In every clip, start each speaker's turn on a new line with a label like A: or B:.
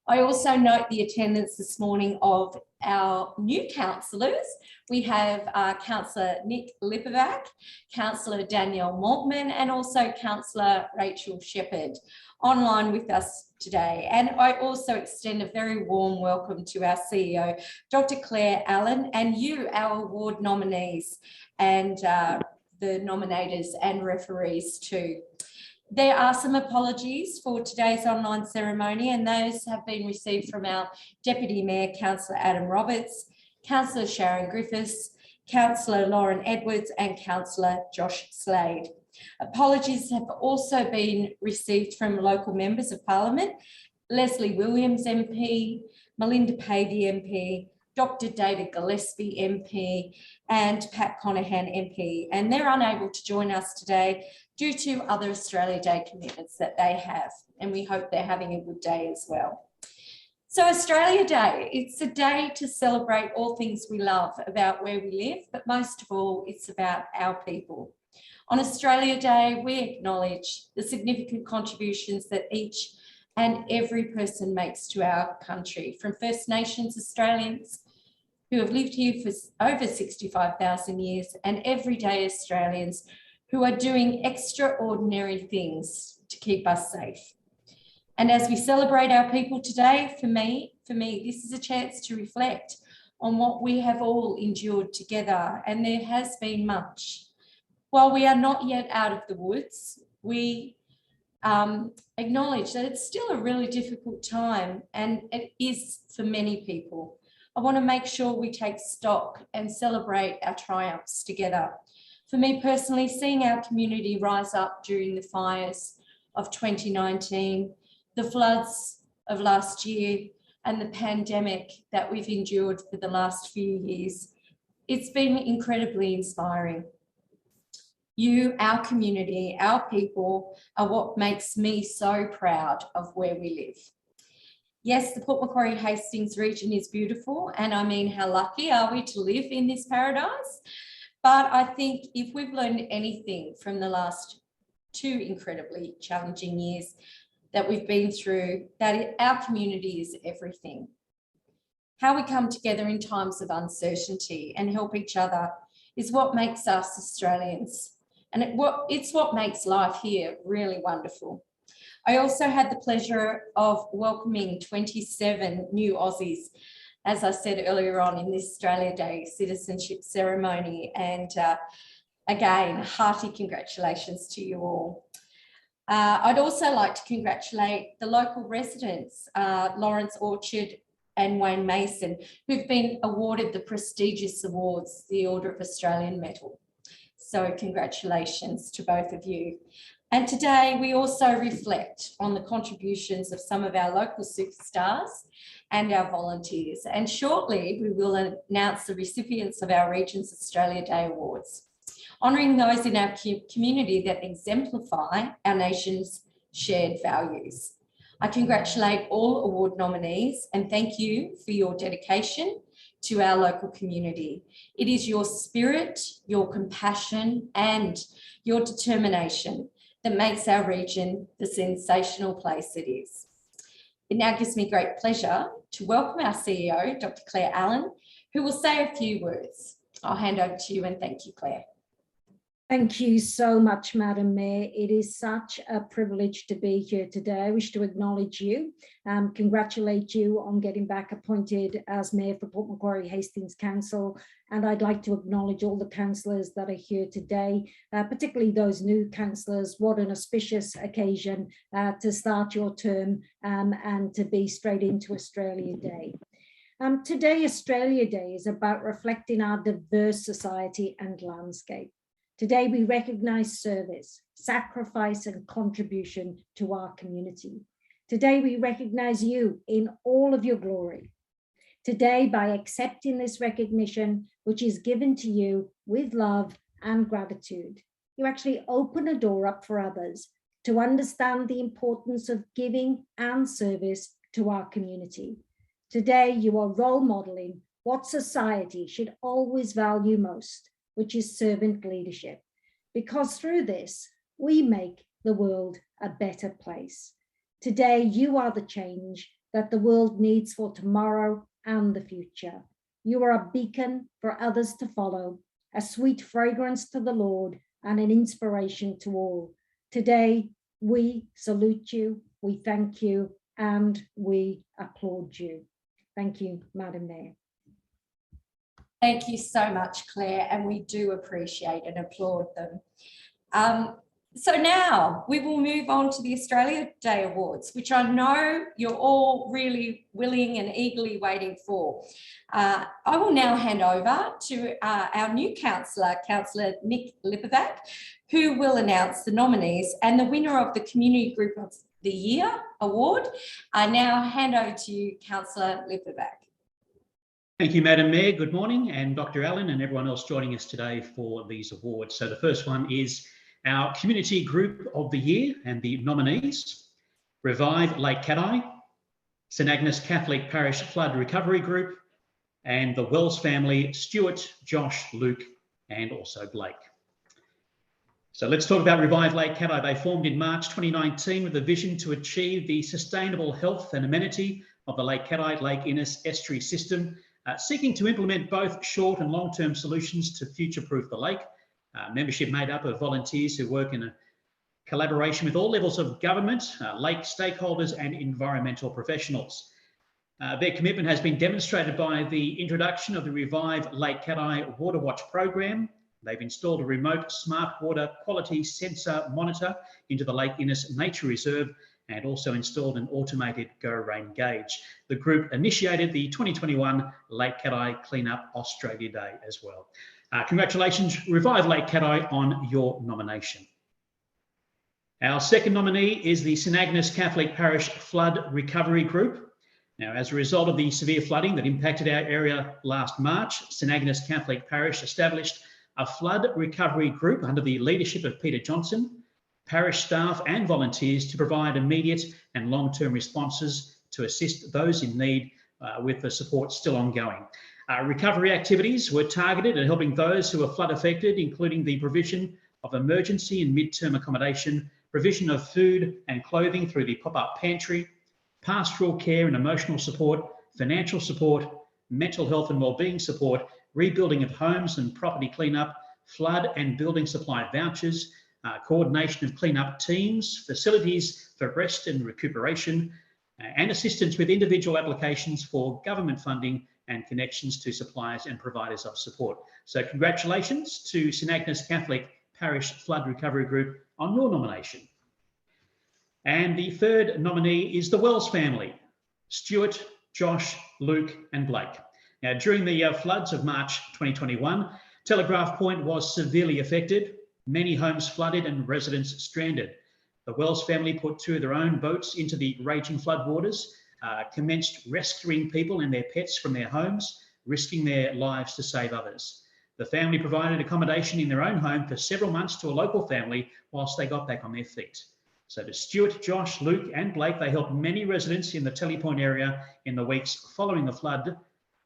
A: I also note the attendance this morning of our new councillors. We have Councillor Nick Lipovac, Councillor Danielle Maltman, and also Councillor Rachel Shepherd online with us today. And I also extend a very warm welcome to our CEO, Dr. Claire Allen, and you, our award nominees, and the nominators and referees too. There are some apologies for today's online ceremony, and those have been received from our Deputy Mayor, Councillor Adam Roberts, Councillor Sharon Griffiths, Councillor Lauren Edwards, and Councillor Josh Slade. Apologies have also been received from local members of Parliament, Leslie Williams MP, Melinda Pavey MP, Dr. David Gillespie MP, and Pat Conahan MP, and they're unable to join us today due to other Australia Day commitments that they have, and we hope they're having a good day as well. So Australia Day, it's a day to celebrate all things we love about where we live, but most of all, it's about our people. On Australia Day, we acknowledge the significant contributions that each and every person makes to our country, from First Nations Australians who have lived here for over 65,000 years, and everyday Australians who are doing extraordinary things to keep us safe. And as we celebrate our people today, for me, this is a chance to reflect on what we have all endured together, and there has been much. While we are not yet out of the woods, we acknowledge that it's still a really difficult time, and it is for many people. I want to make sure we take stock and celebrate our triumphs together. For me personally, seeing our community rise up during the fires of 2019, the floods of last year, and the pandemic that we've endured for the last few years, it's been incredibly inspiring. You, our community, our people are what makes me so proud of where we live. Yes, the Port Macquarie Hastings region is beautiful, and I mean, how lucky are we to live in this paradise? But I think if we've learned anything from the last 2 incredibly challenging years that we've been through, that our community is everything. How we come together in times of uncertainty and help each other is what makes us Australians. And it's what makes life here really wonderful. I also had the pleasure of welcoming 27 new Aussies, as I said earlier on, in this Australia Day citizenship ceremony. And again, hearty congratulations to you all. I'd also like to congratulate the local residents, Lawrence Orchard and Wayne Mason, who've been awarded the prestigious awards, the Order of Australian Medal. So congratulations to both of you. And today we also reflect on the contributions of some of our local superstars and our volunteers. And shortly we will announce the recipients of our Regions Australia Day Awards, honouring those in our community that exemplify our nation's shared values. I congratulate all award nominees and thank you for your dedication to our local community. It is your spirit, your compassion, and your determination that makes our region the sensational place it is. It now gives me great pleasure to welcome our CEO, Dr. Claire Allen, who will say a few words. I'll hand over to you and thank you, Claire.
B: Thank you so much, Madam Mayor. It is such a privilege to be here today. I wish to acknowledge you, congratulate you on getting back appointed as Mayor for Port Macquarie Hastings Council. And I'd like to acknowledge all the councillors that are here today, particularly those new councillors. What an auspicious occasion to start your term and to be straight into Australia Day. Today, Australia Day is about reflecting our diverse society and landscape. Today, we recognise service, sacrifice and contribution to our community. Today, we recognise you in all of your glory. Today, by accepting this recognition, which is given to you with love and gratitude, you actually open a door up for others to understand the importance of giving and service to our community. Today, you are role modelling what society should always value most, which is servant leadership, because through this, we make the world a better place. Today, you are the change that the world needs for tomorrow and the future. You are a beacon for others to follow, a sweet fragrance to the Lord and an inspiration to all. Today, we salute you, we thank you, and we applaud you. Thank you, Madam Mayor.
A: Thank you so much, Claire, and we do appreciate and applaud them. So now we will move on to the Australia Day Awards, which I know you're all really willing and eagerly waiting for. I will now hand over to our new councillor, Councillor Nick Lipovac, who will announce the nominees and the winner of the Community Group of the Year award. I now hand over to you, Councillor Lipovac.
C: Thank you, Madam Mayor. Good morning, and Dr. Allen and everyone else joining us today for these awards. So the first one is our Community Group of the Year and the nominees: Revive Lake Cathie, St Agnes Catholic Parish Flood Recovery Group, and the Wells family, Stewart, Josh, Luke, and also Blake. So let's talk about Revive Lake Cathie. They formed in March 2019 with a vision to achieve the sustainable health and amenity of the Lake Cathie Lake Innes estuary system, seeking to implement both short and long-term solutions to future-proof the lake. Membership made up of volunteers who work in a collaboration with all levels of government, lake stakeholders and environmental professionals. Their commitment has been demonstrated by the introduction of the Revive Lake Cathie Water Watch program. They've installed a remote smart water quality sensor monitor into the Lake Innes Nature Reserve and also installed an automated Go Rain gauge. The group initiated the 2021 Lake Cathie Cleanup Australia Day as well. Congratulations, Revive Lake Cathie, on your nomination. Our second nominee is the St Agnes Catholic Parish Flood Recovery Group. Now, as a result of the severe flooding that impacted our area last March, St Agnes Catholic Parish established a flood recovery group under the leadership of Peter Johnson, parish staff and volunteers to provide immediate and long-term responses to assist those in need with the support still ongoing. Recovery activities were targeted at helping those who were flood affected, including the provision of emergency and mid-term accommodation, provision of food and clothing through the pop-up pantry, pastoral care and emotional support, financial support, mental health and wellbeing support, rebuilding of homes and property cleanup, flood and building supply vouchers, coordination of cleanup teams, facilities for rest and recuperation, and assistance with individual applications for government funding and connections to suppliers and providers of support. So congratulations to St Agnes Catholic Parish Flood Recovery Group on your nomination. And the third nominee is the Wells family, Stewart, Josh, Luke and Blake. Now, during the floods of March 2021, Telegraph Point was severely affected. Many homes flooded and residents stranded. The Wells family put two of their own boats into the raging flood waters, commenced rescuing people and their pets from their homes, risking their lives to save others. The family provided accommodation in their own home for several months to a local family whilst they got back on their feet. So to Stewart, Josh, Luke and Blake, they helped many residents in the Telepoint area in the weeks following the flood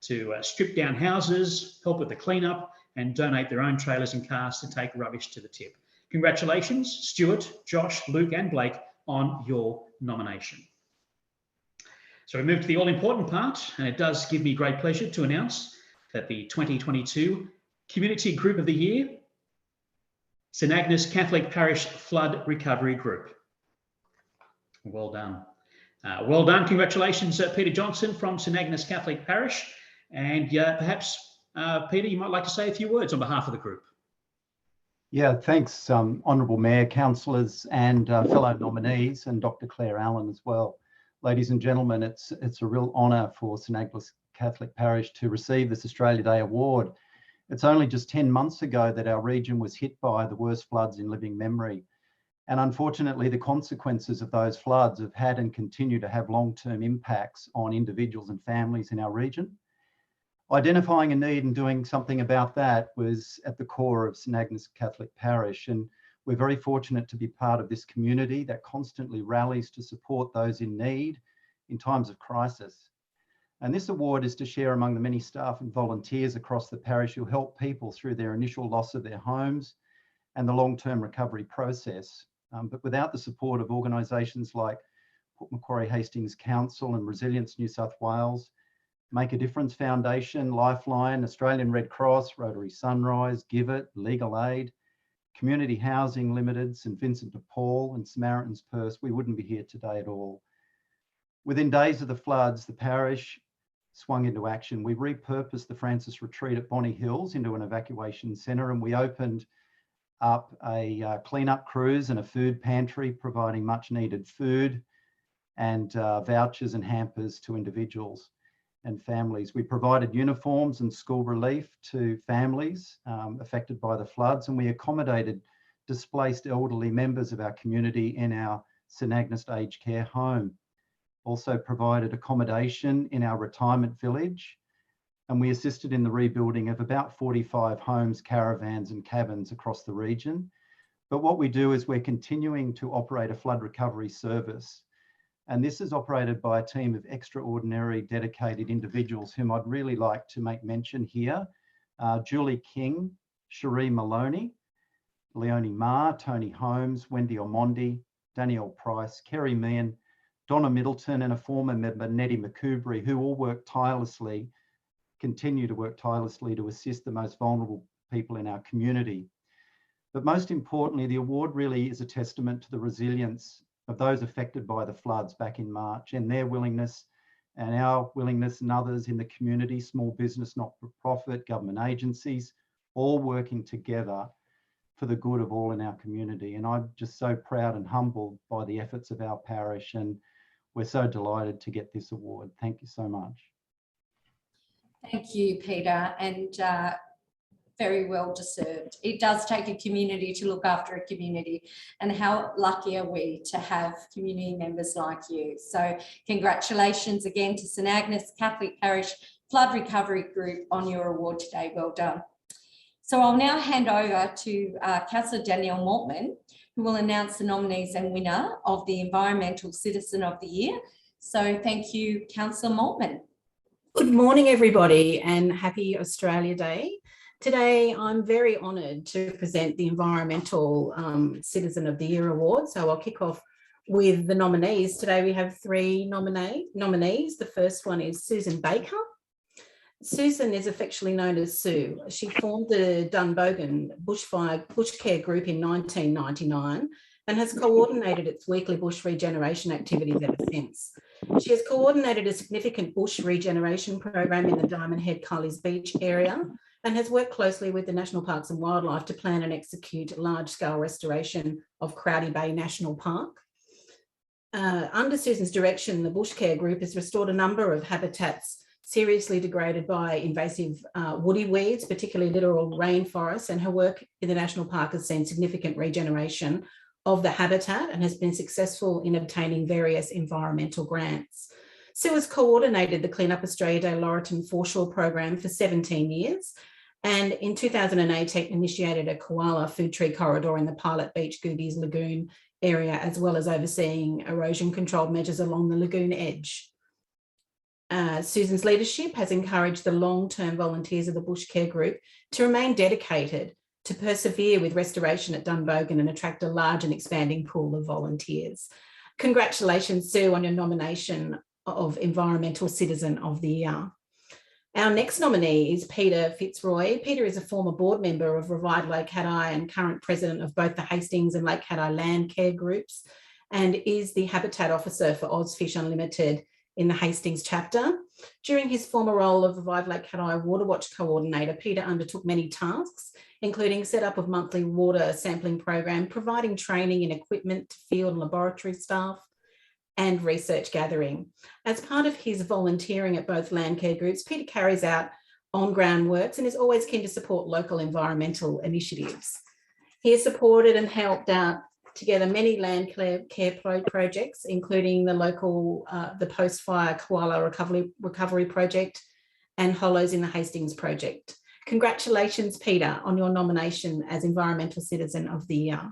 C: to strip down houses, help with the cleanup and donate their own trailers and cars to take rubbish to the tip. Congratulations, Stewart, Josh, Luke and Blake on your nomination. So we move to the all-important part, and it does give me great pleasure to announce that the 2022 Community Group of the Year, St Agnes Catholic Parish Flood Recovery Group. Well done. Well done. Congratulations, Peter Johnson from St Agnes Catholic Parish. And perhaps, Peter, you might like to say a few words on behalf of the group.
D: Yeah, thanks, Honourable Mayor, councillors and fellow nominees, and Dr. Claire Allen as well. Ladies and gentlemen, it's a real honour for St Agnes Catholic Parish to receive this Australia Day Award. It's only just 10 months ago that our region was hit by the worst floods in living memory. And unfortunately, the consequences of those floods have had and continue to have long-term impacts on individuals and families in our region. Identifying a need and doing something about that was at the core of St Agnes Catholic Parish, and we're very fortunate to be part of this community that constantly rallies to support those in need in times of crisis. And this award is to share among the many staff and volunteers across the parish who help people through their initial loss of their homes and the long-term recovery process. But without the support of organisations like Port Macquarie Hastings Council and Resilience New South Wales, Make a Difference Foundation, Lifeline, Australian Red Cross, Rotary Sunrise, Give It, Legal Aid, Community Housing Limited, St Vincent de Paul and Samaritan's Purse, we wouldn't be here today at all. Within days of the floods, the parish swung into action. We repurposed the Francis Retreat at Bonny Hills into an evacuation centre, and we opened up a cleanup cruise and a food pantry, providing much needed food and vouchers and hampers to individuals and families. We provided uniforms and school relief to families affected by the floods, and we accommodated displaced elderly members of our community in our St Agnes aged care home. Also provided accommodation in our retirement village, and we assisted in the rebuilding of about 45 homes, caravans and cabins across the region. But what we do is we're continuing to operate a flood recovery service. And this is operated by a team of extraordinary, dedicated individuals whom I'd really like to make mention here. Julie King, Cherie Maloney, Leonie Ma, Tony Holmes, Wendy Omondi, Danielle Price, Kerry Meehan, Donna Middleton, and a former member, Nettie McCoubry, who all continue to work tirelessly to assist the most vulnerable people in our community. But most importantly, the award really is a testament to the resilience of those affected by the floods back in March, and their willingness and our willingness and others in the community, small business, not-for-profit, government agencies, all working together for the good of all in our community. And I'm just so proud and humbled by the efforts of our parish, and we're so delighted to get this award. Thank you so much.
A: Thank you, Peter, and very well deserved. It does take a community to look after a community, and how lucky are we to have community members like you. So congratulations again to St Agnes Catholic Parish Flood Recovery Group on your award today. Well done. So I'll now hand over to Councillor Danielle Maltman, who will announce the nominees and winner of the Environmental Citizen of the Year. So thank you, Councillor Maltman.
E: Good morning, everybody, and happy Australia Day. Today, I'm very honoured to present the Environmental Citizen of the Year Award. So I'll kick off with the nominees. Today, we have three nominees. The first one is Susan Baker. Susan is affectionately known as Sue. She formed the Dunbogan Bush Care Group in 1999 and has coordinated its weekly bush regeneration activities ever since. She has coordinated a significant bush regeneration program in the Diamond Head Cullies Beach area and has worked closely with the National Parks and Wildlife to plan and execute large-scale restoration of Crowdy Bay National Park. Under Susan's direction, the Bush Care Group has restored a number of habitats seriously degraded by invasive woody weeds, particularly littoral rainforests, and her work in the National Park has seen significant regeneration of the habitat and has been successful in obtaining various environmental grants. Sue has coordinated the Clean Up Australia Day Laurelton Foreshore program for 17 years, and in 2018 initiated a koala food tree corridor in the Pilot Beach Goobies Lagoon area, as well as overseeing erosion control measures along the lagoon edge. Susan's leadership has encouraged the long-term volunteers of the Bush Care Group to remain dedicated to persevere with restoration at Dunbogan and attract a large and expanding pool of volunteers. Congratulations, Sue, on your nomination of Environmental Citizen of the Year. Our next nominee is Peter Fitzroy. Peter is a former board member of Revive Lake Cathie and current president of both the Hastings and Lake Cathie Land Care Groups, and is the Habitat Officer for Ozfish Unlimited in the Hastings chapter. During his former role of Revive Lake Cathie Water Watch Coordinator, Peter undertook many tasks, including set up of monthly water sampling program, providing training in equipment to field and laboratory staff, and research gathering. As part of his volunteering at both land care groups, Peter carries out on-ground works and is always keen to support local environmental initiatives. He has supported and helped out together many land care projects, including the local, the post-fire koala recovery project and Hollows in the Hastings project. Congratulations, Peter, on your nomination as Environmental Citizen of the Year.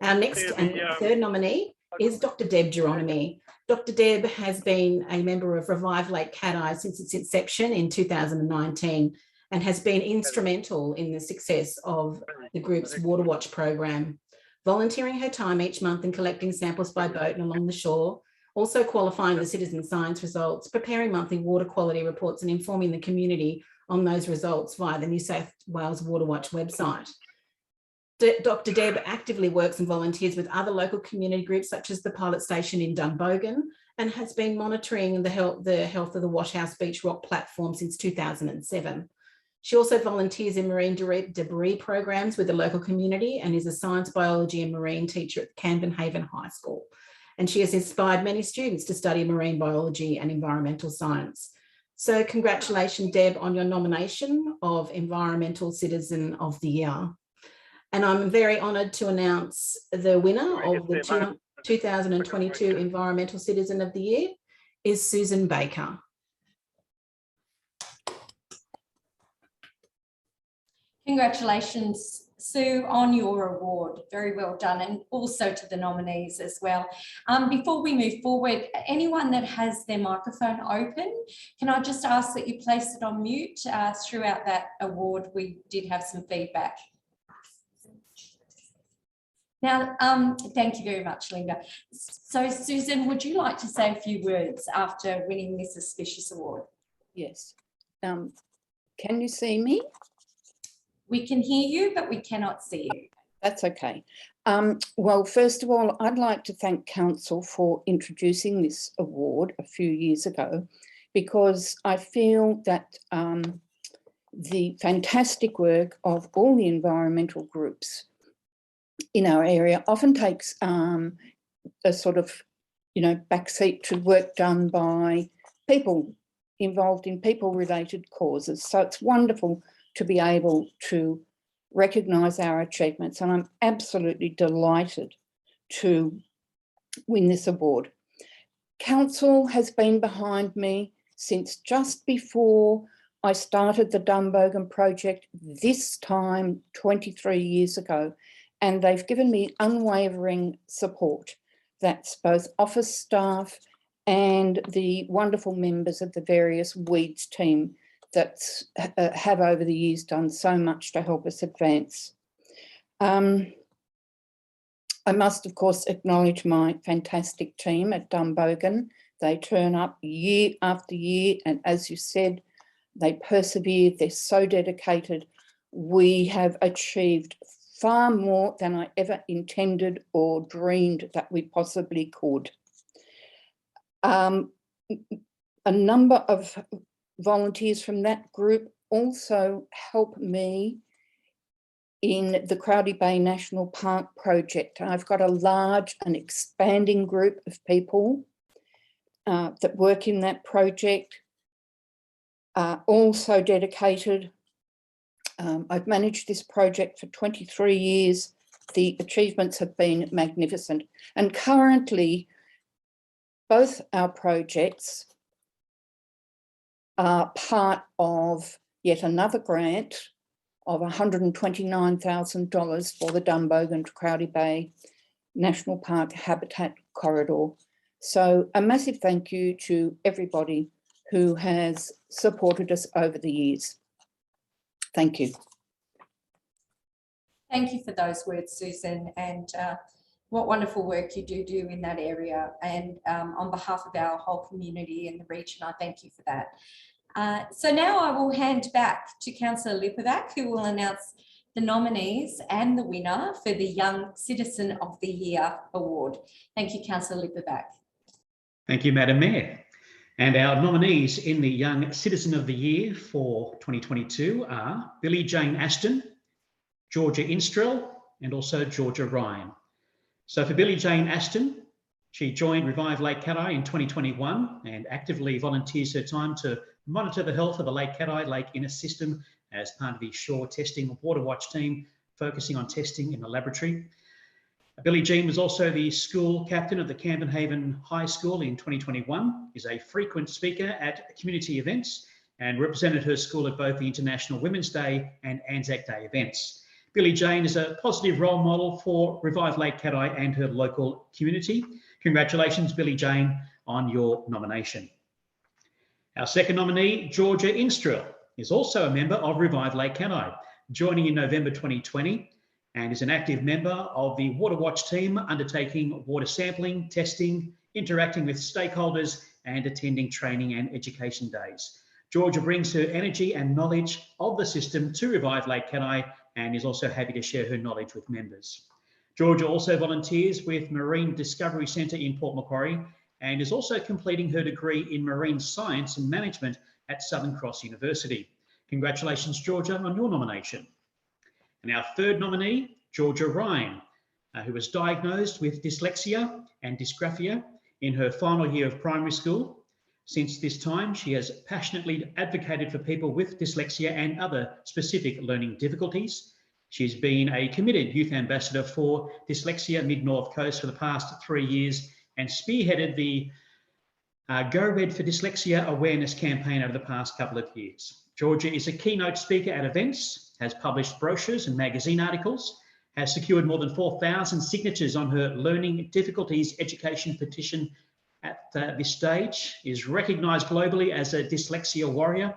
E: Our next and third nominee is Dr. Deb Geronimi. Dr. Deb has been a member of Revive Lake Cathie since its inception in 2019 and has been instrumental in the success of the group's Water Watch program. volunteering her time each month and collecting samples by boat and along the shore, also qualifying the citizen science results, preparing monthly water quality reports and informing the community on those results via the New South Wales Water Watch website. Dr. Deb actively works and volunteers with other local community groups such as the Pilot Station in Dunbogan and has been monitoring the health of the Washhouse Beach Rock platform since 2007. She also volunteers in marine debris programs with the local community and is a science, biology and marine teacher at Camden Haven High School. And she has inspired many students to study marine biology and environmental science. So congratulations, Deb, on your nomination of Environmental Citizen of the Year. And I'm very honoured to announce the winner of the 2022 Environmental Citizen of the Year is Susan Baker.
A: Congratulations, Sue, on your award. Very well done, and also to the nominees as well. Before we move forward, anyone that has their microphone open, can I just ask that you place it on mute? Throughout that award, we did have some feedback. Now, thank you very much, Linda. So, Susan, would you like to say a few words after winning this auspicious award?
F: Yes. Can you see me?
A: We can hear you, but we cannot see you.
F: That's okay. Well, first of all, I'd like to thank Council for introducing this award a few years ago, because I feel that the fantastic work of all the environmental groups in our area often takes a sort of, backseat to work done by people involved in people-related causes. So it's wonderful to be able to recognise our achievements, and I'm absolutely delighted to win this award. Council has been behind me since just before I started the Dunbogan project, this time 23 years ago, and they've given me unwavering support. That's both office staff and the wonderful members of the various weeds team that have over the years done so much to help us advance. I must, of course, acknowledge my fantastic team at Dunbogan. They turn up year after year, and as you said, they persevere. They're so dedicated. We have achieved far more than I ever intended or dreamed that we possibly could. A number of volunteers from that group also help me in the Crowdy Bay National Park project. I've got a large and expanding group of people that work in that project, also dedicated. I've managed this project for 23 years. The achievements have been magnificent. And currently, both our projects are part of yet another grant of $129,000 for the Dunbogan to Crowdy Bay National Park Habitat Corridor. So a massive thank you to everybody who has supported us over the years. Thank you.
A: Thank you for those words, Susan, and what wonderful work you do in that area. And on behalf of our whole community in the region, I thank you for that. So now I will hand back to Councillor Lipovac, who will announce the nominees and the winner for the Young Citizen of the Year Award. Thank you, Councillor Lipovac.
C: Thank you, Madam Mayor. And our nominees in the Young Citizen of the Year for 2022 are Billiejane Ashton, Georgia Instrell, and also Georgia Ryan. So for Billiejane Ashton, she joined Revive Lake Cathie in 2021 and actively volunteers her time to monitor the health of the Lake Cathie Lake Inner System as part of the Shore Testing Water Watch team, focusing on testing in the laboratory. Billiejane was also the school captain of the Camden Haven High School in 2021, is a frequent speaker at community events and represented her school at both the International Women's Day and Anzac Day events. Billiejane is a positive role model for Revive Lake Cathie and her local community. Congratulations, Billiejane, on your nomination. Our second nominee, Georgia Instrell, is also a member of Revive Lake Cathie, joining in November 2020 and is an active member of the Water Watch team, undertaking water sampling, testing, interacting with stakeholders, and attending training and education days. Georgia brings her energy and knowledge of the system to revive Lake Cathie and is also happy to share her knowledge with members. Georgia also volunteers with Marine Discovery Centre in Port Macquarie and is also completing her degree in Marine Science and Management at Southern Cross University. Congratulations, Georgia, on your nomination. And our third nominee, Georgia Ryan, who was diagnosed with dyslexia and dysgraphia in her final year of primary school. Since this time, she has passionately advocated for people with dyslexia and other specific learning difficulties. She's been a committed youth ambassador for Dyslexia Mid-North Coast for the past 3 years and spearheaded the Go Red for Dyslexia awareness campaign over the past couple of years. Georgia is a keynote speaker at events, has published brochures and magazine articles, has secured more than 4,000 signatures on her learning difficulties education petition at this stage, is recognised globally as a dyslexia warrior,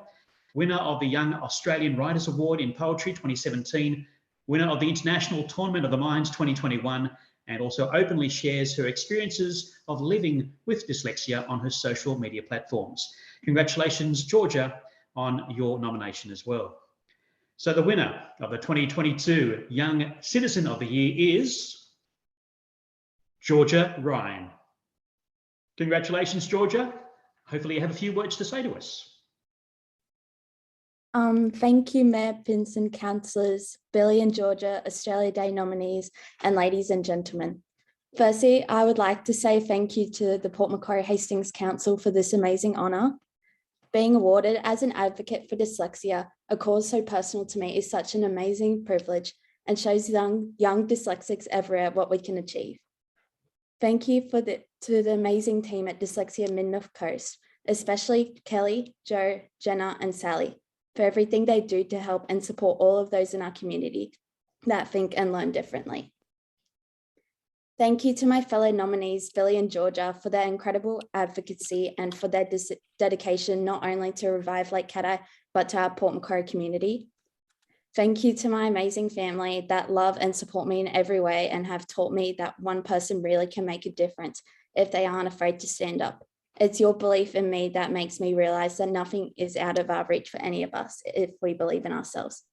C: winner of the Young Australian Writers Award in Poetry 2017, winner of the International Tournament of the Minds 2021, and also openly shares her experiences of living with dyslexia on her social media platforms. Congratulations, Georgia, on your nomination as well. So the winner of the 2022 Young Citizen of the Year is Georgia Ryan. Congratulations, Georgia. Hopefully you have a few words to say to us.
G: Thank you, Mayor Pinson, councillors, Billy and Georgia, Australia Day nominees, and ladies and gentlemen. Firstly, I would like to say thank you to the Port Macquarie Hastings Council for this amazing honour. Being awarded as an advocate for dyslexia, a cause so personal to me, is such an amazing privilege and shows young dyslexics everywhere what we can achieve. Thank you to the amazing team at Dyslexia Mid-North Coast, especially Kelly, Joe, Jenna, and Sally, for everything they do to help and support all of those in our community that think and learn differently. Thank you to my fellow nominees, Billy and Georgia, for their incredible advocacy and for their dedication not only to revive Lake Cathie, but to our Port Macquarie community. Thank you to my amazing family that love and support me in every way and have taught me that one person really can make a difference if they aren't afraid to stand up. It's your belief in me that makes me realise that nothing is out of our reach for any of us if we believe in ourselves.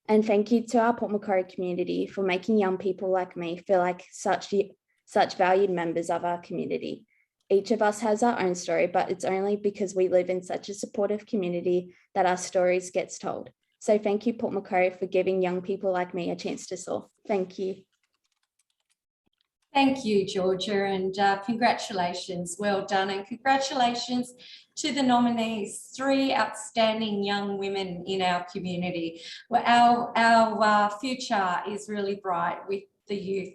G: And thank you to our Port Macquarie community for making young people like me feel like such valued members of our community. Each of us has our own story, but it's only because we live in such a supportive community that our stories gets told. So thank you, Port Macquarie, for giving young people like me a chance to soar. Thank you.
A: Thank you, Georgia, and congratulations. Well done, and congratulations to the nominees, 3 outstanding young women in our community. Well, our future is really bright with the youth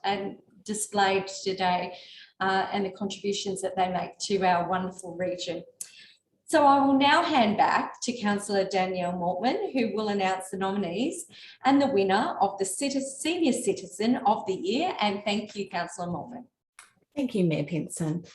A: and displayed today and the contributions that they make to our wonderful region. So I will now hand back to Councillor Danielle Mortman, who will announce the nominees and the winner of the Senior Citizen of the Year. And thank you, Councillor Mortman.
E: Thank you, Mayor Pinson.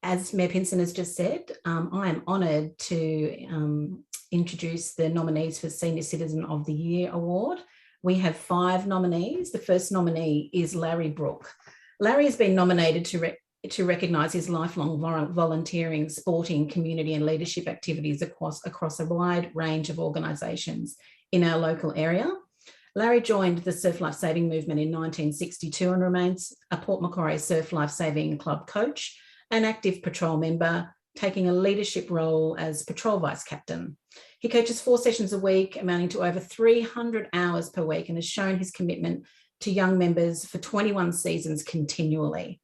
E: As Mayor Pinson has just said, I am honoured to introduce the nominees for Senior Citizen of the Year award. We have 5 nominees. The first nominee is Larry Brook. Larry has been nominated to recognise his lifelong volunteering, sporting, community and leadership activities across a wide range of organisations in our local area. Larry joined the Surf Life Saving movement in 1962 and remains a Port Macquarie Surf Life Saving Club coach, an active patrol member, taking a leadership role as patrol vice captain. He coaches 4 sessions a week, amounting to over 300 hours per week, and has shown his commitment to young members for 21 seasons continually.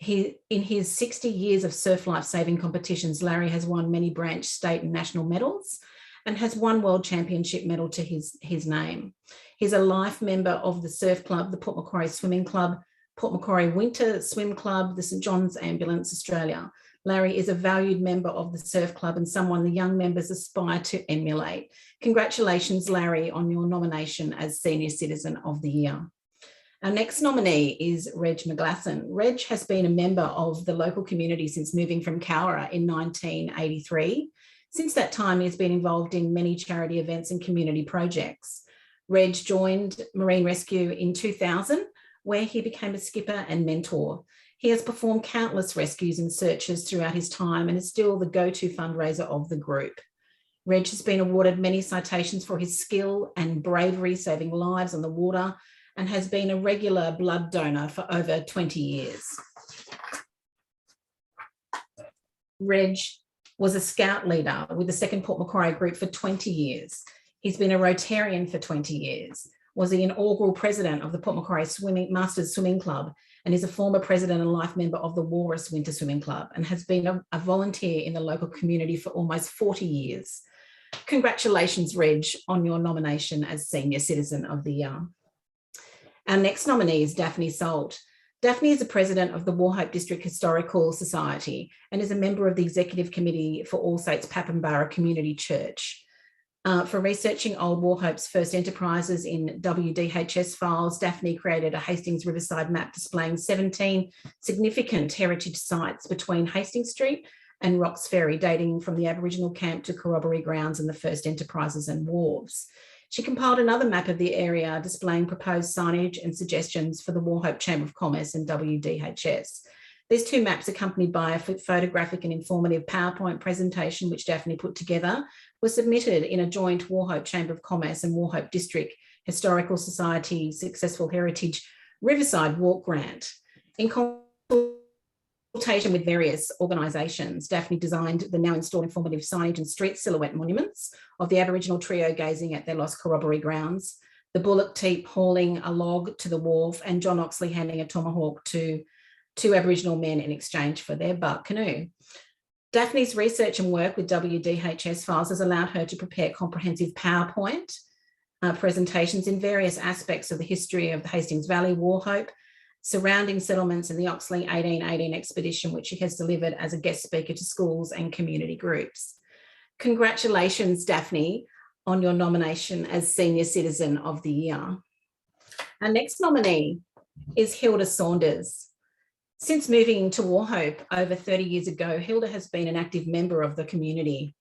E: In his 60 years of surf life saving competitions, Larry has won many branch, state and national medals and has one world championship medal to his name. He's a life member of the Surf Club, the Port Macquarie Swimming Club, Port Macquarie Winter Swim Club, the St John's Ambulance Australia. Larry is a valued member of the Surf Club and someone the young members aspire to emulate. Congratulations, Larry, on your nomination as Senior Citizen of the Year. Our next nominee is Reg McGlashan. Reg has been a member of the local community since moving from Cowra in 1983. Since that time, he has been involved in many charity events and community projects. Reg joined Marine Rescue in 2000, where he became a skipper and mentor. He has performed countless rescues and searches throughout his time and is still the go-to fundraiser of the group. Reg has been awarded many citations for his skill and bravery saving lives on the water and has been a regular blood donor for over 20 years. Reg was a scout leader with the 2nd Port Macquarie group for 20 years. He's been a Rotarian for 20 years, was the inaugural president of the Port Macquarie Masters Swimming Club, and is a former president and life member of the Walrus Winter Swimming Club, and has been a volunteer in the local community for almost 40 years. Congratulations, Reg, on your nomination as Senior Citizen of the Year. Our next nominee is Daphne Salt. Daphne is the president of the Wauchope District Historical Society and is a member of the Executive Committee for All Saints Papenbarra Community Church. For researching old Wauchope's first enterprises in WDHS files, Daphne created a Hastings Riverside map displaying 17 significant heritage sites between Hastings Street and Rocks Ferry, dating from the Aboriginal camp to corroboree grounds and the first enterprises and wharves. She compiled another map of the area displaying proposed signage and suggestions for the Wauchope Chamber of Commerce and WDHS. These two maps, accompanied by a photographic and informative PowerPoint presentation which Daphne put together, were submitted in a joint Wauchope Chamber of Commerce and Wauchope District Historical Society Successful Heritage Riverside Walk Grant. In consultation with various organisations, Daphne designed the now installed informative signage and street silhouette monuments of the Aboriginal trio gazing at their lost corroboree grounds, the bullock teep hauling a log to the wharf, and John Oxley handing a tomahawk to two Aboriginal men in exchange for their bark canoe. Daphne's research and work with WDHS files has allowed her to prepare comprehensive PowerPoint presentations in various aspects of the history of the Hastings Valley, Wauchope, surrounding settlements, and the Oxley 1818 expedition, which she has delivered as a guest speaker to schools and community groups. Congratulations, Daphne, on your nomination as Senior Citizen of the Year. Our next nominee is Hilda Saunders. Since moving to Wauchope over 30 years ago, Hilda has been an active member of the community.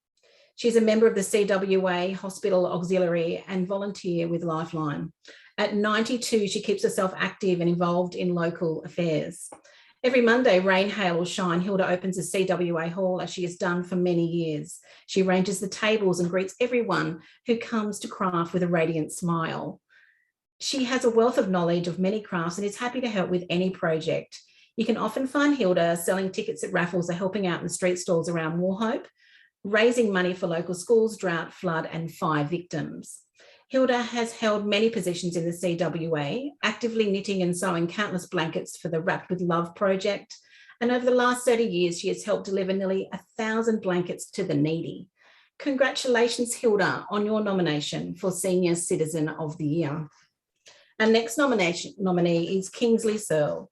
E: She's a member of the CWA, Hospital Auxiliary, and volunteer with Lifeline. At 92, she keeps herself active and involved in local affairs. Every Monday, rain, hail or shine, Hilda opens the CWA hall as she has done for many years. She arranges the tables and greets everyone who comes to craft with a radiant smile. She has a wealth of knowledge of many crafts and is happy to help with any project. You can often find Hilda selling tickets at raffles or helping out in the street stalls around Wauchope, raising money for local schools, drought, flood and fire victims. Hilda has held many positions in the CWA, actively knitting and sewing countless blankets for the Wrapped with Love project. And over the last 30 years, she has helped deliver nearly 1,000 blankets to the needy. Congratulations, Hilda, on your nomination for Senior Citizen of the Year. Our next nominee is Kingsley Searle.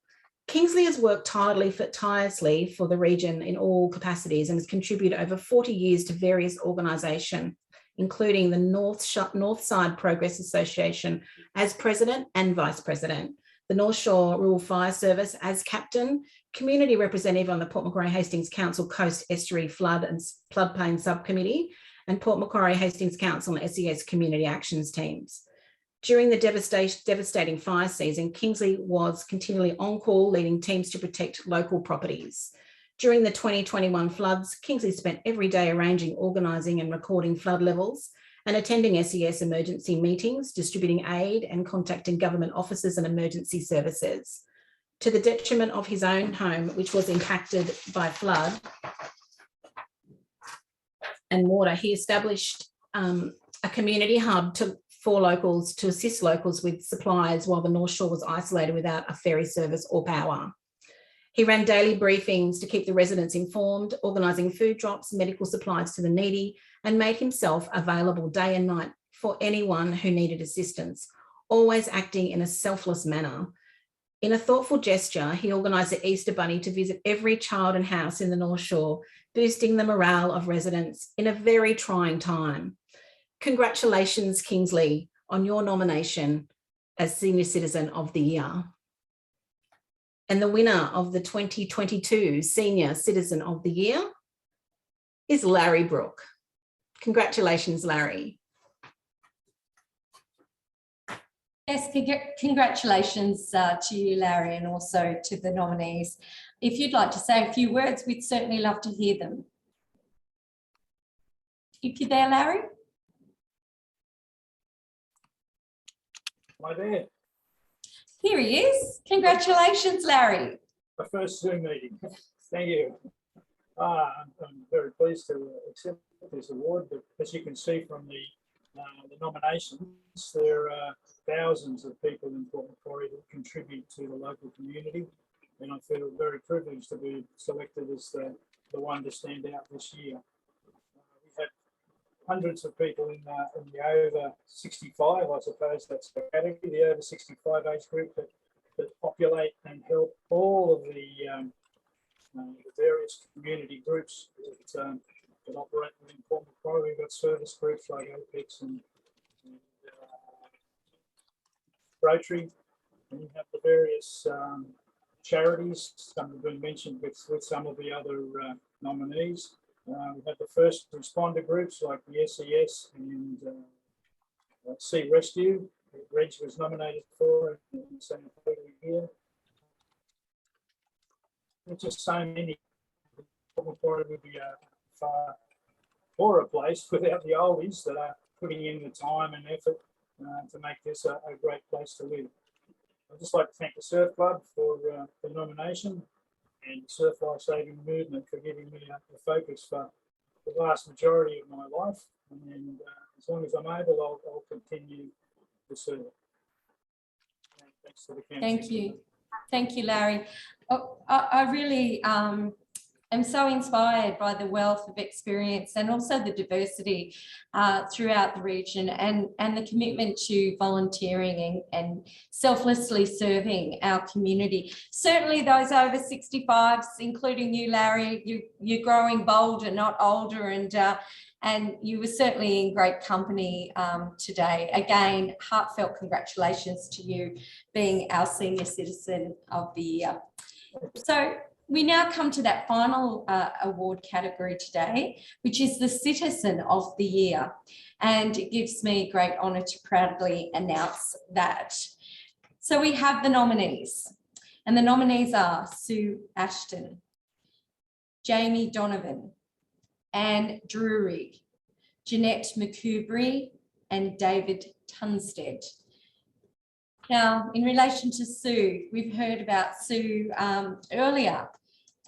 E: Kingsley has worked tirelessly for the region in all capacities and has contributed over 40 years to various organisations, including the North Side Progress Association as President and Vice President, the North Shore Rural Fire Service as Captain, Community Representative on the Port Macquarie Hastings Council Coast Estuary Flood and Floodplain Subcommittee, and Port Macquarie Hastings Council and SES Community Actions teams. During the devastating fire season, Kingsley was continually on call, leading teams to protect local properties. During the 2021 floods, Kingsley spent every day arranging, organising and recording flood levels and attending SES emergency meetings, distributing aid and contacting government offices and emergency services. To the detriment of his own home, which was impacted by flood and water, he established a community hub for locals to assist locals with supplies while the North Shore was isolated without a ferry service or power. He ran daily briefings to keep the residents informed, organising food drops, medical supplies to the needy, and made himself available day and night for anyone who needed assistance, always acting in a selfless manner. In a thoughtful gesture, he organised the Easter Bunny to visit every child and house in the North Shore, boosting the morale of residents in a very trying time. Congratulations, Kingsley, on your nomination as Senior Citizen of the Year. And the winner of the 2022 Senior Citizen of the Year is Larry Brook. Congratulations, Larry.
A: Yes, congratulations to you, Larry, and also to the nominees. If you'd like to say a few words, we'd certainly love to hear them. If you're there, Larry.
H: Am I there?
A: Here he is. Congratulations, Larry.
H: My first Zoom meeting. Thank you. I'm very pleased to accept this award, but as you can see from the nominations, there are thousands of people in Port Macquarie that contribute to the local community, and I feel very privileged to be selected as the one to stand out this year. We've had hundreds of people in the over 65, I suppose that's the category, the over 65 age group that populate and help all of the various community groups that operate within Port Macquarie. We've got service groups like OPEX and Rotary, and we have the various charities. Some have been mentioned with some of the other nominees. We have the first responder groups like the SES and Sea Rescue, that Reg was nominated for, and here. There's just so many. Macquarie would be a far poorer place without the oldies that are putting in the time and effort to make this a great place to live. I'd just like to thank the Surf Club for the nomination, and the Surf Life Saving Movement for giving me a focus for the vast majority of my life. And as long as I'm able, I'll continue to serve. And thanks to the council.
A: Thank you. Thank you, Larry. I really am so inspired by the wealth of experience and also the diversity throughout the region, and the commitment to volunteering and selflessly serving our community. Certainly those over 65s, including you, Larry, you're growing bolder, not older, and you were certainly in great company today. Again, heartfelt congratulations to you being our Senior Citizen of the Year. So we now come to that final award category today, which is the Citizen of the Year. And it gives me great honour to proudly announce that. So we have the nominees, and the nominees are Sue Ashton, Jamie Donovan, Anne Drury, Jeanette McCoubrey, and David Tunstead. Now, in relation to Sue, we've heard about Sue earlier,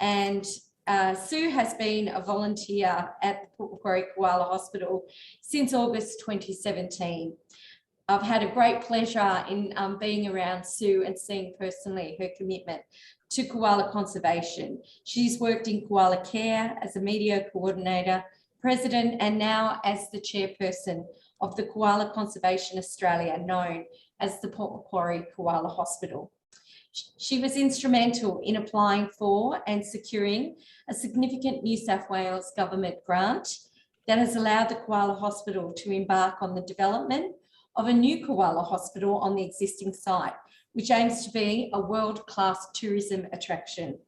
A: and Sue has been a volunteer at the Port Macquarie Koala Hospital since August 2017. I've had a great pleasure in being around Sue and seeing personally her commitment to koala conservation. She's worked in koala care as a media coordinator, president, and now as the chairperson of the Koala Conservation Australia, known as the Port Macquarie Koala Hospital. She was instrumental in applying for and securing a significant New South Wales government grant that has allowed the Koala Hospital to embark on the development of a new koala hospital on the existing site, which aims to be a world-class tourism attraction.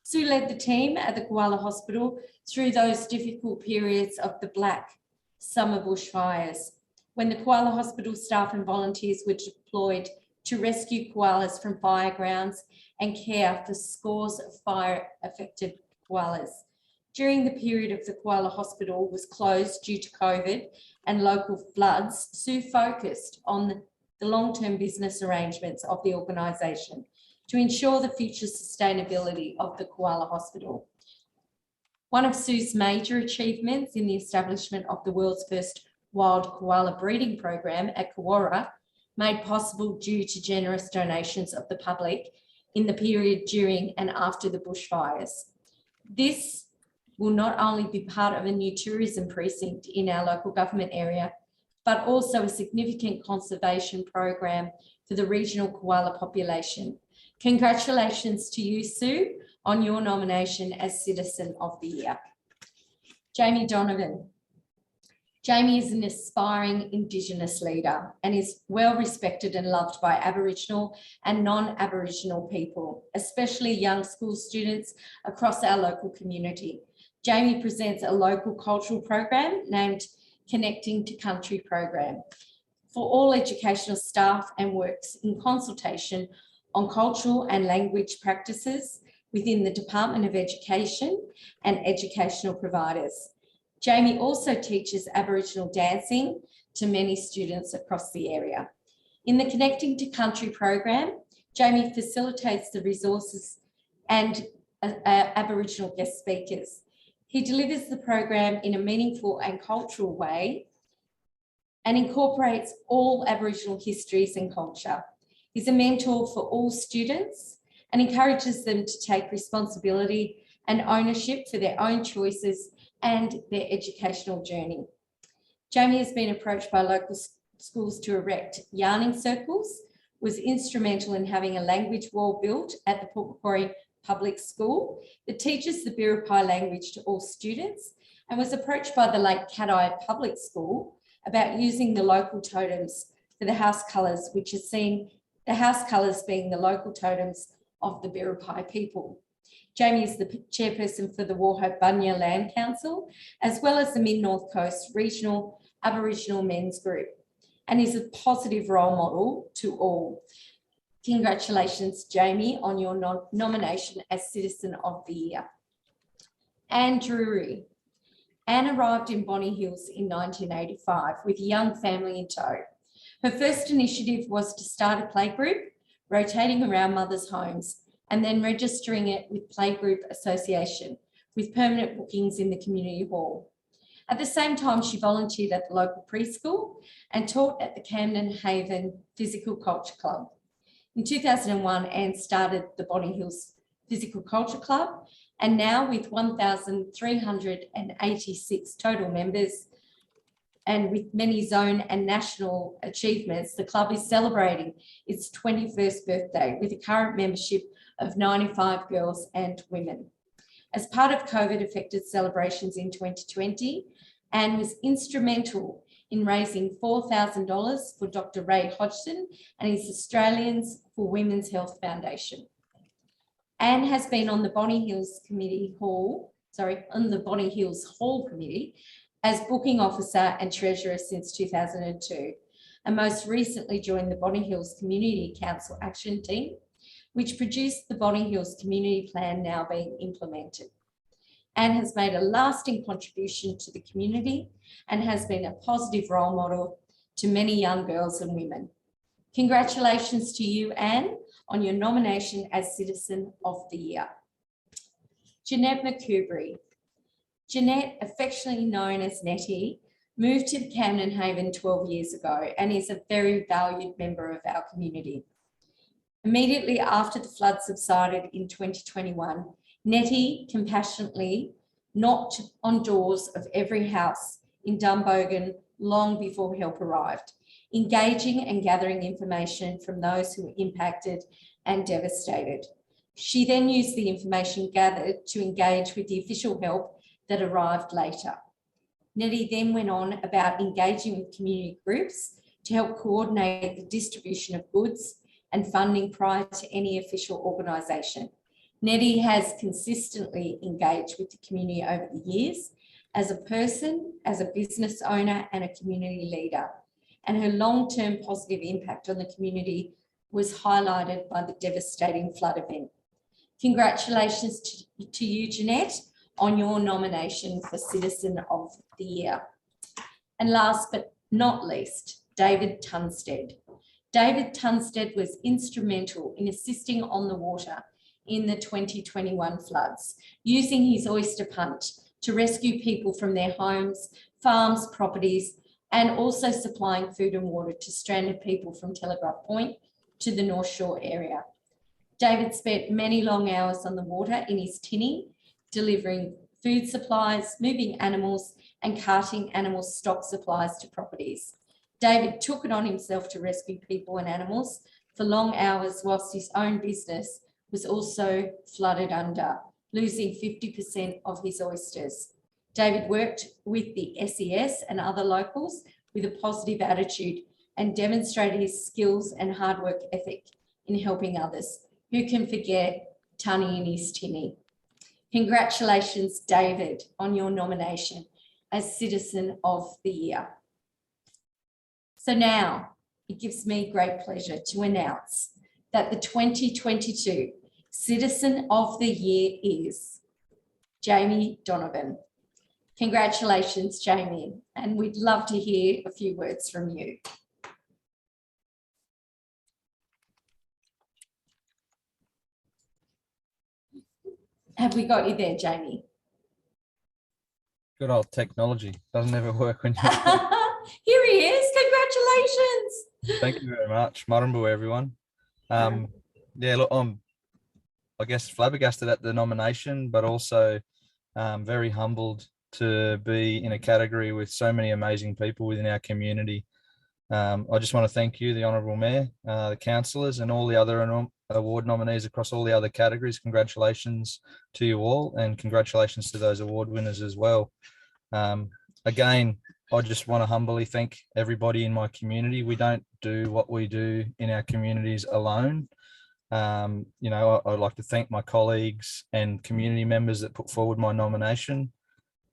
A: Sue led the team at the Koala Hospital through those difficult periods of the black summer bushfires, when the Koala Hospital staff and volunteers were deployed to rescue koalas from fire grounds and care for scores of fire-affected koalas. During the period of the Koala Hospital was closed due to COVID and local floods, Sue focused on the long-term business arrangements of the organisation to ensure the future sustainability of the Koala Hospital. One of Sue's major achievements in the establishment of the world's first wild koala breeding program at Kawara, made possible due to generous donations of the public in the period during and after the bushfires. This will not only be part of a new tourism precinct in our local government area, but also a significant conservation program for the regional koala population. Congratulations to you, Sue, on your nomination as Citizen of the Year. Jamie Donovan. Jamie is an aspiring Indigenous leader and is well respected and loved by Aboriginal and non-Aboriginal people, especially young school students across our local community. Jamie presents a local cultural program named Connecting to Country program. for all educational staff and works in consultation on cultural and language practices within the Department of Education and educational providers. Jamie also teaches Aboriginal dancing to many students across the area. In the Connecting to Country program, Jamie facilitates the resources and Aboriginal guest speakers. He delivers the program in a meaningful and cultural way and incorporates all Aboriginal histories and culture. He's a mentor for all students and encourages them to take responsibility and ownership for their own choices and their educational journey. Jamie has been approached by local schools to erect yarning circles, was instrumental in having a language wall built at the Port Macquarie Public School that teaches the Birpai language to all students, and was approached by the late Cathie Public School about using the local totems for the house colours, which has seen the house colours being the local totems of the Birpai people. Jamie is the chairperson for the Birpai Land Council, as well as the Mid-North Coast Regional Aboriginal Men's Group, and is a positive role model to all. Congratulations, Jamie, on your nomination as Citizen of the Year. Anne Drury. Anne arrived in Bonny Hills in 1985 with a young family in tow. Her first initiative was to start a playgroup, rotating around mothers' homes, and then registering it with Playgroup Association, with permanent bookings in the community hall. At the same time, she volunteered at the local preschool and taught at the Camden Haven Physical Culture Club. In 2001, Anne started the Bonny Hills Physical Culture Club, and now with 1,386 total members and with many zone and national achievements, the club is celebrating its 21st birthday with a current membership of 95 girls and women. As part of COVID-affected celebrations in 2020, Anne was instrumental in raising $4,000 for Dr. Ray Hodgson and his Australians for Women's Health Foundation. Anne has been on the Bonny Hills Hall Committee as booking officer and treasurer since 2002, and most recently joined the Bonny Hills Community Council Action Team, which produced the Bonny Hills Community Plan now being implemented. Anne has made a lasting contribution to the community and has been a positive role model to many young girls and women. Congratulations to you, Anne, on your nomination as Citizen of the Year. Jeanette McCoubrey. Jeanette, affectionately known as Nettie, moved to Camden Haven 12 years ago and is a very valued member of our community. Immediately after the flood subsided in 2021, Nettie compassionately knocked on doors of every house in Dumbogan long before help arrived, engaging and gathering information from those who were impacted and devastated. She then used the information gathered to engage with the official help that arrived later. Nettie then went on about engaging with community groups to help coordinate the distribution of goods and funding prior to any official organisation. Nettie has consistently engaged with the community over the years as a person, as a business owner and a community leader, and her long-term positive impact on the community was highlighted by the devastating flood event. Congratulations to you, Jeanette, on your nomination for Citizen of the Year. And last but not least, David Tunstead. David Tunstead was instrumental in assisting on the water in the 2021 floods, using his oyster punt to rescue people from their homes, farms, properties, and also supplying food and water to stranded people from Telegraph Point to the North Shore area. David spent many long hours on the water in his tinny, delivering food supplies, moving animals, and carting animal stock supplies to properties. David took it on himself to rescue people and animals for long hours whilst his own business was also flooded under, losing 50% of his oysters. David worked with the SES and other locals with a positive attitude and demonstrated his skills and hard work ethic in helping others. Who can forget Tunny and his tinny? Congratulations, David, on your nomination as Citizen of the Year. So now it gives me great pleasure to announce that the 2022 Citizen of the Year is Jamie Donovan. Congratulations, Jamie, and we'd love to hear a few words from you. Have we got you there, Jamie?
I: Good old technology. Doesn't ever work when you...
A: Here he is. Congratulations.
I: Thank you very much. Marumbu, everyone. Yeah, look, I'm, I guess, flabbergasted at the nomination, but also very humbled to be in a category with so many amazing people within our community. I just want to thank you, the Honourable Mayor, the councillors, and all the other award nominees across all the other categories. Congratulations to you all, and congratulations to those award winners as well. Again, I just want to humbly thank everybody in my community. We don't do what we do in our communities alone. You know, I'd like to thank my colleagues and community members that put forward my nomination.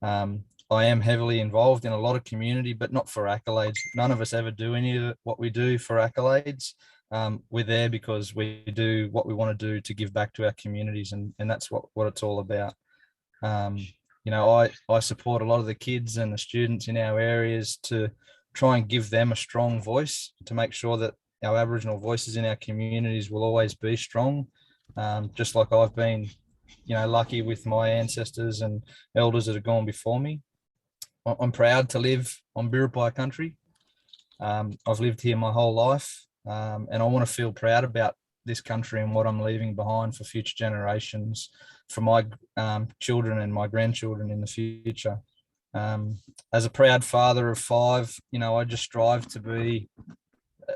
I: I am heavily involved in a lot of community, but not for accolades. None of us ever do any of what we do for accolades. We're there because we do what we want to do to give back to our communities, and that's what it's all about. You know, I support a lot of the kids and the students in our areas to try and give them a strong voice, to make sure that our Aboriginal voices in our communities will always be strong, just like I've been, you know, lucky with my ancestors and elders that have gone before me. I'm proud to live on Birpai country. I've lived here my whole life, and I want to feel proud about this country and what I'm leaving behind for future generations, for my children and my grandchildren in the future. As a proud father of 5, you know, I just strive to be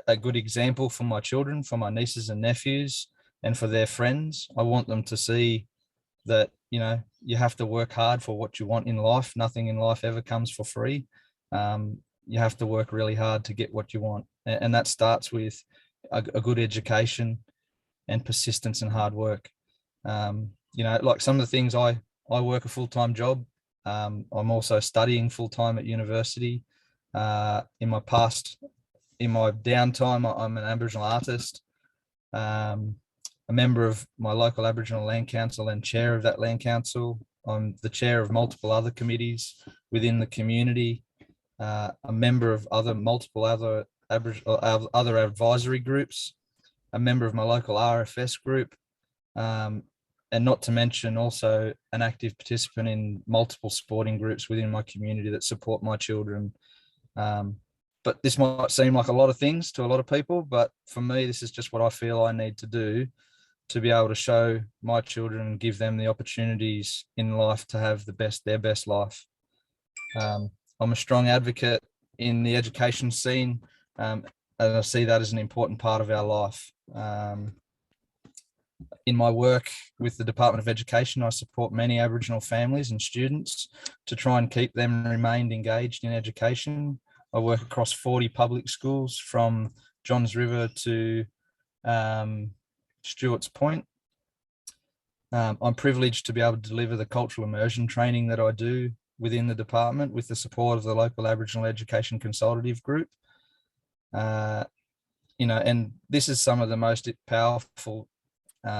I: a good example for my children, for my nieces and nephews, and for their friends. I want them to see that, you know, you have to work hard for what you want in life. Nothing in life ever comes for free. You have to work really hard to get what you want. And that starts with a good education and persistence and hard work. You know, like some of the things, I work a full-time job. I'm also studying full-time at university. In my downtime, I'm an Aboriginal artist. A member of my local Aboriginal Land Council and chair of that Land Council. I'm the chair of multiple other committees within the community, a member of multiple other advisory groups, a member of my local RFS group, and not to mention also an active participant in multiple sporting groups within my community that support my children. But this might seem like a lot of things to a lot of people, but for me, this is just what I feel I need to do to be able to show my children and give them the opportunities in life to have their best life. I'm a strong advocate in the education scene, and I see that as an important part of our life. In my work with the Department of Education, I support many Aboriginal families and students to try and keep them remained engaged in education. I work across 40 public schools from Johns River to Stewart's Point. I'm privileged to be able to deliver the cultural immersion training that I do within the department with the support of the local Aboriginal Education Consultative Group. You know, and this is some of the most powerful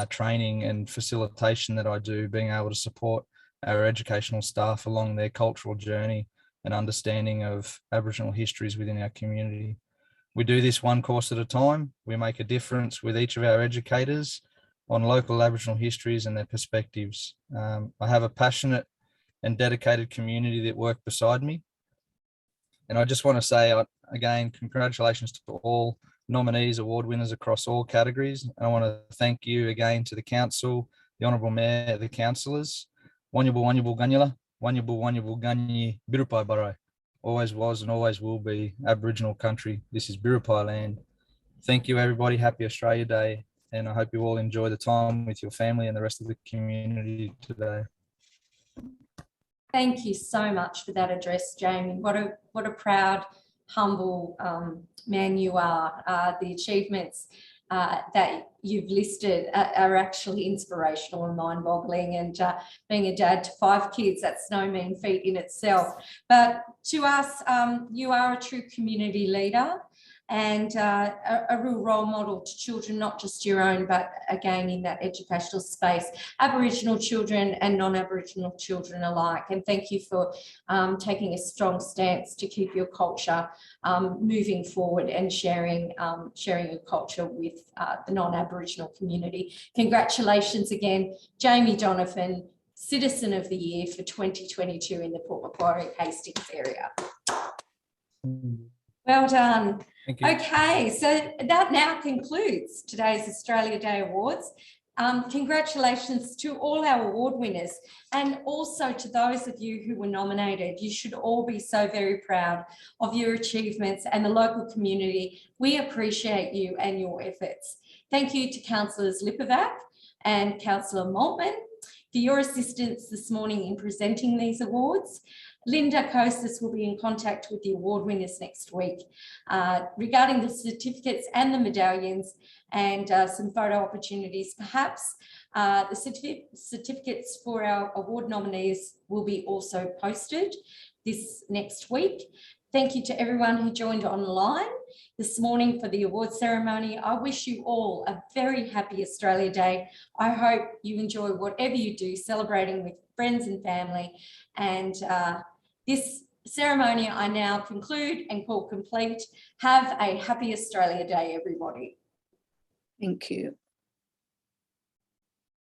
I: training and facilitation that I do, being able to support our educational staff along their cultural journey and understanding of Aboriginal histories within our community. We do this one course at a time. We make a difference with each of our educators on local Aboriginal histories and their perspectives. I have a passionate and dedicated community that work beside me. And I just want to say, again, congratulations to all nominees, award winners across all categories. And I want to thank you again to the council, the Honourable Mayor, the councillors. Wanyabul Ganyala, Wanyabul Ganyi, Birpai Barai. Always was and always will be Aboriginal country. This is Birpai Land. Thank you, everybody. Happy Australia Day. And I hope you all enjoy the time with your family and the rest of the community today.
A: Thank you so much for that address, Jamie. What a proud, humble man you are. The achievements that you've listed are actually inspirational and mind-boggling, and being a dad to 5 kids, that's no mean feat in itself. But to us, you are a true community leader. and a real role model to children, not just your own, but again in that educational space, Aboriginal children and non-Aboriginal children alike. And thank you for taking a strong stance to keep your culture moving forward and sharing your culture with the non-Aboriginal community. Congratulations again, Jamie Donovan, Citizen of the Year for 2022 in the Port Macquarie Hastings area. Well done.
I: Thank you.
A: Okay, so that now concludes today's Australia Day Awards. Congratulations to all our award winners, and also to those of you who were nominated. You should all be so very proud of your achievements, and the local community, we appreciate you and your efforts. Thank you to Councillors Lipovac and Councillor Maltman for your assistance this morning in presenting these awards. Linda Kostas will be in contact with the award winners next week regarding the certificates and the medallions, and some photo opportunities. Perhaps the certificates for our award nominees will be also posted this next week. Thank you to everyone who joined online this morning for the award ceremony. I wish you all a very happy Australia Day. I hope you enjoy whatever you do, celebrating with friends and family. And this ceremony I now conclude and call complete. Have a happy Australia Day, everybody.
F: Thank you.